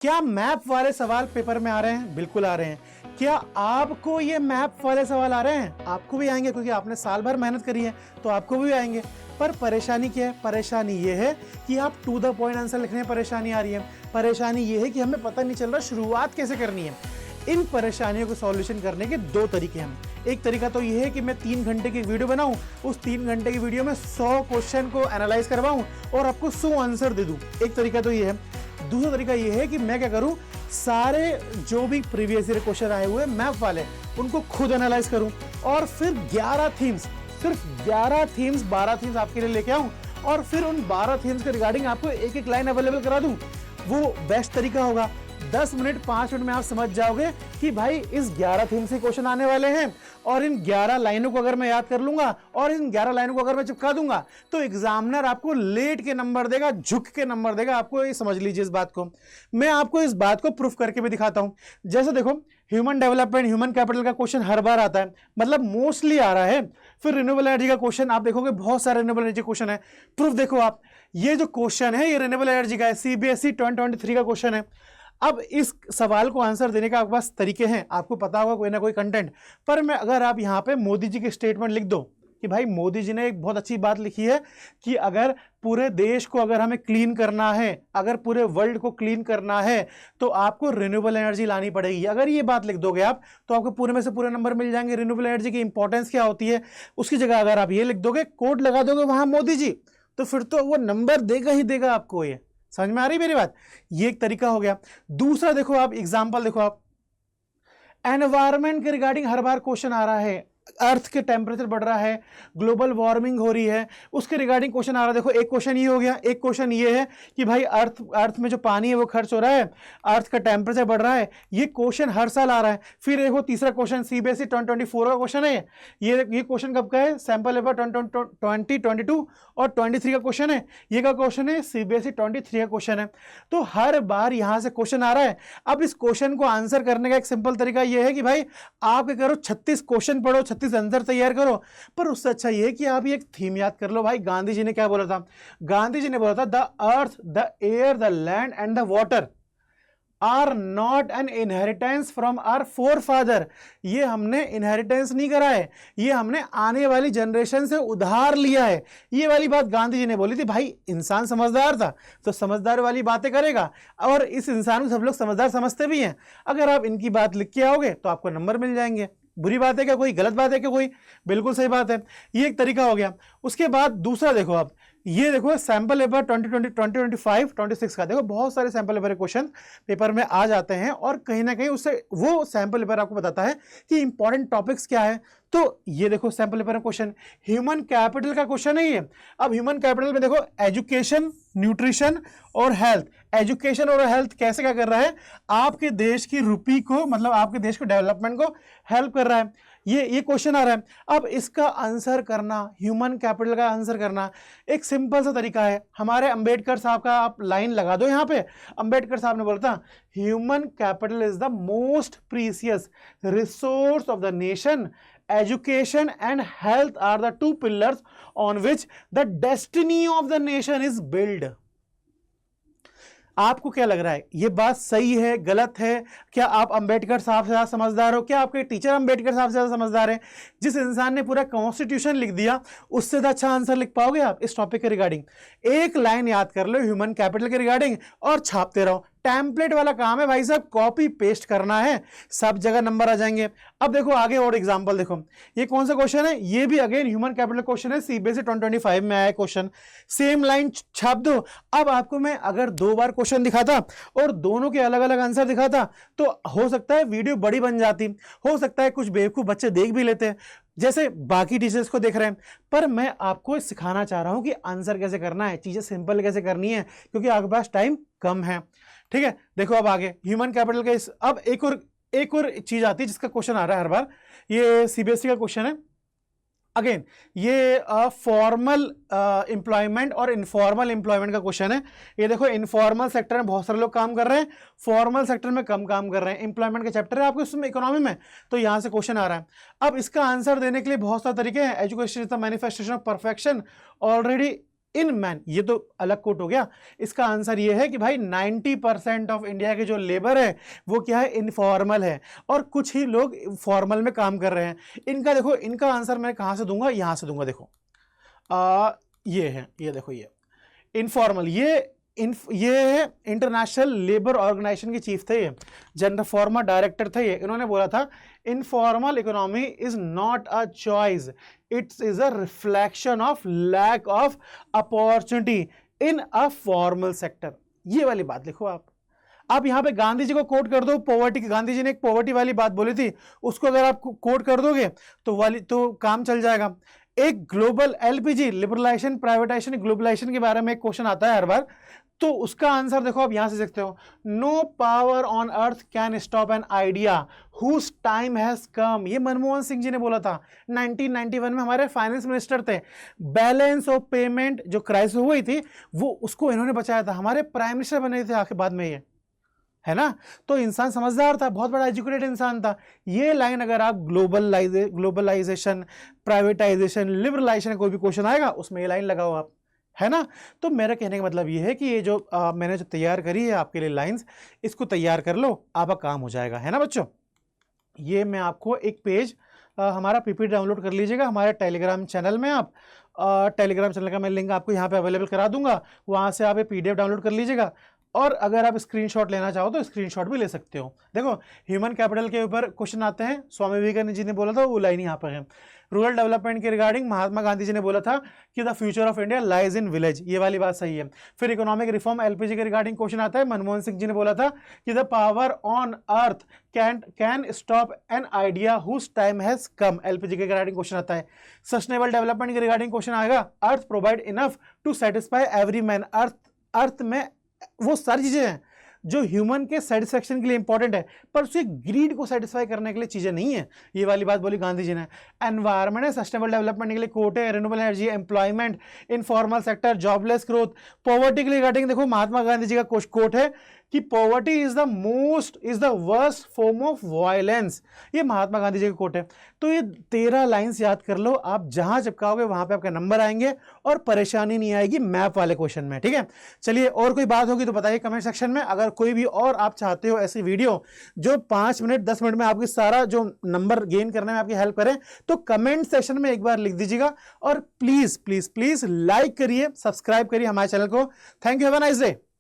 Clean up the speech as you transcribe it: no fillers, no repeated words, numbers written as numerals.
क्या मैप वाले सवाल पेपर में आ रहे हैं? बिल्कुल आ रहे हैं। क्या आपको ये मैप वाले सवाल आ रहे हैं? आपको भी आएंगे, क्योंकि आपने साल भर मेहनत करी है तो आपको भी आएंगे। पर परेशानी क्या है? परेशानी ये है कि आप टू द पॉइंट आंसर लिखने में परेशानी आ रही है। परेशानी ये है कि हमें पता नहीं चल रहा शुरुआत कैसे करनी है। इन परेशानियों को सॉल्यूशन करने के दो तरीके हैं। एक तरीका तो ये है कि मैं 3 घंटे की वीडियो बनाऊं, उस 3 घंटे की वीडियो में 100 क्वेश्चन को एनालाइज करवाऊं और आपको 100 आंसर दे दूं। एक तरीका तो ये है। दूसरा तरीका ये है कि मैं क्या करूं, सारे जो भी प्रीवियस ईयर क्वेश्चन आए हुए मैप वाले उनको खुद एनालाइज करूं और फिर 11 थीम्स, सिर्फ 11 थीम्स, 12 थीम्स आपके लिए लेके आऊं और फिर उन 12 थीम्स के रिगार्डिंग आपको एक एक लाइन अवेलेबल करा दूं। वो बेस्ट तरीका होगा। 10 मिनट 5 मिनट में आप समझ जाओगे कि भाई इस 11 थीम से क्वेश्चन आने वाले हैं और इन 11 लाइनों को अगर मैं याद कर लूंगा और इन 11 लाइनों को अगर मैं चिपका दूंगा तो एग्जामिनर आपको लेट के नंबर देगा, झुक के नंबर देगा। आपको ये समझ लीजिए इस बात को। मैं आपको इस बात को प्रूफ करके भी दिखाता हूं। जैसे देखो, ह्यूमन डेवलपमेंट, ह्यूमन कैपिटल का क्वेश्चन हर बार आता है, मतलब मोस्टली आ रहा है। फिर रिन्यूएबल एनर्जी का क्वेश्चन आप देखोगे, बहुत सारे रिन्यूएबल एनर्जी क्वेश्चन है। प्रूफ देखो आप, ये जो क्वेश्चन है ये रिन्यूएबल एनर्जी का है, सीबीएसई 2023 का क्वेश्चन है। अब इस सवाल को आंसर देने का आपके पास तरीके हैं, आपको पता होगा कोई ना कोई कंटेंट। पर मैं अगर आप यहां पे मोदी जी की स्टेटमेंट लिख दो कि भाई मोदी जी ने एक बहुत अच्छी बात लिखी है कि अगर पूरे देश को अगर हमें क्लीन करना है, अगर पूरे वर्ल्ड को क्लीन करना है तो आपको रिन्यूएबल एनर्जी लानी पड़ेगी। अगर ये बात लिख दोगे आप तो आपको पूरे में से पूरे नंबर मिल जाएंगे। रिन्यूएबल एनर्जी की इंपॉर्टेंस क्या होती है उसकी जगह अगर आप ये लिख दोगे, कोड लगा दोगे वहां मोदी जी, तो फिर तो वो नंबर देगा ही देगा आपको। ये समझ में आ रही मेरी बात? ये एक तरीका हो गया। दूसरा देखो आप, एग्जांपल देखो आप, एनवायरनमेंट के रिगार्डिंग हर बार क्वेश्चन आ रहा है। अर्थ के टेम्परेचर बढ़ रहा है, ग्लोबल वार्मिंग हो रही है, उसके रिगार्डिंग क्वेश्चन आ रहा है। देखो एक क्वेश्चन ये हो गया, एक क्वेश्चन ये है कि भाई अर्थ में जो पानी है वो खर्च हो रहा है, अर्थ का टेम्परेचर बढ़ रहा है। ये क्वेश्चन हर साल आ रहा है। फिर देखो तीसरा क्वेश्चन सीबीएसई 2024 का क्वेश्चन है। ये क्वेश्चन कब का है? सैंपल पेपर 2022 और 23 का क्वेश्शन है। ये का क्वेश्चन है सीबीएसई 23 का क्वेश्चन है। तो हर बार यहां से क्वेश्चन आ रहा है। अब इस क्वेश्चन को आंसर करने का एक सिंपल तरीका यह है कि भाई आप क्या करो, 36 क्वेश्चन पढ़ो, 36 आंसर तैयार करो। पर उससे अच्छा यह है कि आप एक थीम याद कर लो। भाई गांधी जी ने क्या बोला था? गांधी जी ने बोला था the earth, the air, the land and the water are not an inheritance from our forefather. ये हमने इनहेरिटेंस नहीं करा है, ये हमने आने वाली जनरेशन से उधार लिया है। ये वाली बात गांधी जी ने बोली थी। भाई इंसान समझदार था तो समझदार वाली बातें करेगा और इस इंसान को सब लोग समझदार समझते भी हैं। अगर आप इनकी बात लिख के आओगे तो आपको नंबर मिल जाएंगे। बुरी बात है क्या कोई? गलत बात है क्या कोई? बिल्कुल सही बात है। ये एक तरीका हो गया। उसके बाद दूसरा देखो आप, ये देखो सैंपल पेपर 2025 26 का। देखो बहुत सारे सैंपल पेपर क्वेश्चन पेपर में आ जाते हैं और कहीं ना कहीं उससे वो सैंपल पेपर आपको बताता है कि इंपॉर्टेंट टॉपिक्स क्या है। तो ये देखो sample paper question human capital का क्वेश्चन है ये। अब ह्यूमन कैपिटल में देखो एजुकेशन, न्यूट्रिशन और हेल्थ। एजुकेशन और हेल्थ कैसे क्या कर रहा है? आपके देश की रूपी को, मतलब आपके देश को डेवलपमेंट को हेल्प कर रहा है। ये क्वेश्चन आ रहा है। अब इसका आंसर करना, ह्यूमन कैपिटल का आंसर करना एक सिंपल सा तरीका है। हमारे अंबेडकर साहब का आप लाइन लगा दो यहाँ पे। अंबेडकर साहब ने बोला था human capital is the most precious resource of the nation. Education and health are the two pillars on which the destiny of the nation is build. आपको क्या लग रहा है, ये बात सही है, गलत है? क्या आप अंबेडकर साहब से ज्यादा समझदार हो? क्या आपके टीचर अंबेडकर साहब से ज्यादा समझदार हैं? जिस इंसान ने पूरा कॉन्स्टिट्यूशन लिख दिया उससे ज्यादा अच्छा आंसर लिख पाओगे आप इस टॉपिक के रिगार्डिंग? एक लाइन याद कर लो ह्यूमन कैपिटल के रिगार्डिंग और छापते रहो। टेम्पलेट वाला काम है भाई साहब, कॉपी पेस्ट करना है, सब जगह नंबर आ जाएंगे। अब देखो आगे और एग्जांपल देखो, ये कौन सा क्वेश्चन है? ये भी अगेन ह्यूमन कैपिटल क्वेश्चन है, सीबीएसई 2025 में आया क्वेश्चन। सेम लाइन छाप दो। अब आपको मैं अगर 2 बार क्वेश्चन दिखाता और दोनों के अलग अलग आंसर दिखाता तो हो सकता है वीडियो बड़ी बन जाती, हो सकता है कुछ बेवकूफ बच्चे देख भी लेते जैसे बाकी टीचर्स को देख रहे हैं। पर मैं आपको सिखाना चाह रहा हूं कि आंसर कैसे करना है, चीजें सिंपल कैसे करनी है, क्योंकि आपके पास टाइम कम है। ठीक है, देखो अब आगे ह्यूमन कैपिटल के अब एक और चीज आती है जिसका क्वेश्चन आ रहा है हर बार। ये सीबीएसई का क्वेश्चन है। अगेन ये फॉर्मल एम्प्लॉयमेंट और इनफॉर्मल एम्प्लॉयमेंट का क्वेश्चन है। ये देखो इनफॉर्मल सेक्टर में बहुत सारे लोग काम कर रहे हैं, फॉर्मल सेक्टर में कम काम कर रहे हैं। एम्प्लॉयमेंट का चैप्टर है आपको इसमें इकोनॉमी में, तो यहां से क्वेश्चन आ रहा है। अब इसका आंसर देने के लिए बहुत सारे तरीके हैं। Education is the manifestation of perfection, already in man, ये तो अलग कोट हो गया। इसका आंसर ये है कि भाई 90% ऑफ इंडिया के जो लेबर है वो क्या है, इनफॉर्मल है, और कुछ ही लोग फॉर्मल में काम कर रहे हैं। इनका देखो, इनका आंसर मैं कहां से दूंगा, यहां से दूंगा। देखो ये है, ये देखो, ये इनफॉर्मल, ये है इंटरनेशनल लेबर ऑर्गेनाइजेशन के चीफ थे, ये जनरल फॉर्मर डायरेक्टर थे ये। इन्होंने बोला था informal economy is not a choice, it's is a reflection of lack of opportunity in a formal sector. ये वाली बात लिखो आप यहां पे गांधी जी को कोट कर दो, पॉवर्टी, गांधी जी ने एक पॉवर्टी वाली बात बोली थी, उसको अगर आप कोट कर दोगे तो काम चल जाएगा। एक global LPG liberalisation, privatisation, globalisation के बारे में एक क्वेश्चन आता है हर बार, तो उसका आंसर देखो आप यहां से देखते हो, no power on earth can stop an idea whose time has come. ये मनमोहन सिंह जी ने बोला था 1991 में, हमारे फाइनेंस मिनिस्टर थे। बैलेंस ऑफ पेमेंट जो क्राइसिस हुई थी वो, उसको इन्होंने बचाया था, हमारे प्राइम मिनिस्टर बने थे आखिर बाद में, ये है ना। तो इंसान समझदार था, बहुत बड़ा एजुकेटेड इंसान था। ये लाइन अगर आप ग्लोबलाइजेशन, प्राइवेटाइजेशन, लिबरलाइजेशन कोई भी क्वेश्चन आएगा उसमें ये लाइन लगाओ आप, है ना। तो मेरा कहने का मतलब ये है कि ये जो मैंने जो तैयार करी है आपके लिए लाइंस, इसको तैयार कर लो, आपका काम हो जाएगा, है ना बच्चों। ये मैं आपको एक पेज हमारा पीपीटी डाउनलोड कर लीजिएगा हमारे टेलीग्राम चैनल में। आप टेलीग्राम चैनल का मैं लिंक आपको यहाँ पे अवेलेबल करा दूंगा, वहाँ से आप ये पीडीएफ डाउनलोड कर लीजिएगा, और अगर आप स्क्रीनशॉट लेना चाहो तो स्क्रीनशॉट भी ले सकते हो। देखो ह्यूमन कैपिटल के ऊपर क्वेश्चन आते हैं, स्वामी विवेकानंद जी ने बोला था, वो लाइन यहाँ पर है। रूरल डेवलपमेंट के रिगार्डिंग महात्मा गांधी जी ने बोला था कि the future of India lies in village, ये वाली बात सही है। फिर इकोनॉमिक रिफॉर्म एलपीजी के रिगार्डिंग क्वेश्चन आता है, मनमोहन सिंह जी ने बोला था कि the power on earth can stop an idea whose time has come, LPG के रिगार्डिंग क्वेश्चन आता है। सस्टेनेबल डेवलपमेंट के रिगार्डिंग क्वेश्चन आएगा, earth provide enough to satisfy every man, अर्थ में वो सारी चीजें हैं जो ह्यूमन के सेटिस्फेक्शन के लिए इंपॉर्टेंट है, पर उसके ग्रीड को सेटिस्फाई करने के लिए चीजें नहीं है। ये वाली बात बोली गांधी जी ने। एनवायरमेंट है, सस्टेनेबल डेवलपमेंट के लिए कोट है, renewable energy, employment, informal sector, jobless growth. Poverty के रिगार्डिंग देखो महात्मा गांधी जी का कोट है कि poverty is the worst form of violence, ये महात्मा गांधी जी का कोट है। तो ये 13 लाइंस याद कर लो, आप जहां चिपकाओगे वहां पे आपका नंबर आएंगे और परेशानी नहीं आएगी मैप वाले क्वेश्चन में, ठीक है। चलिए, और कोई बात होगी तो बताइए कमेंट सेक्शन में। अगर कोई भी और आप चाहते हो ऐसी वीडियो जो 5 मिनट 10 मिनट में आपकी सारा जो नंबर गेन करने में आपकी हेल्प करें, तो कमेंट सेक्शन में एक बार लिख दीजिएगा, और प्लीज प्लीज प्लीज लाइक करिए, सब्सक्राइब करिए हमारे चैनल को। Thank you, have a nice day.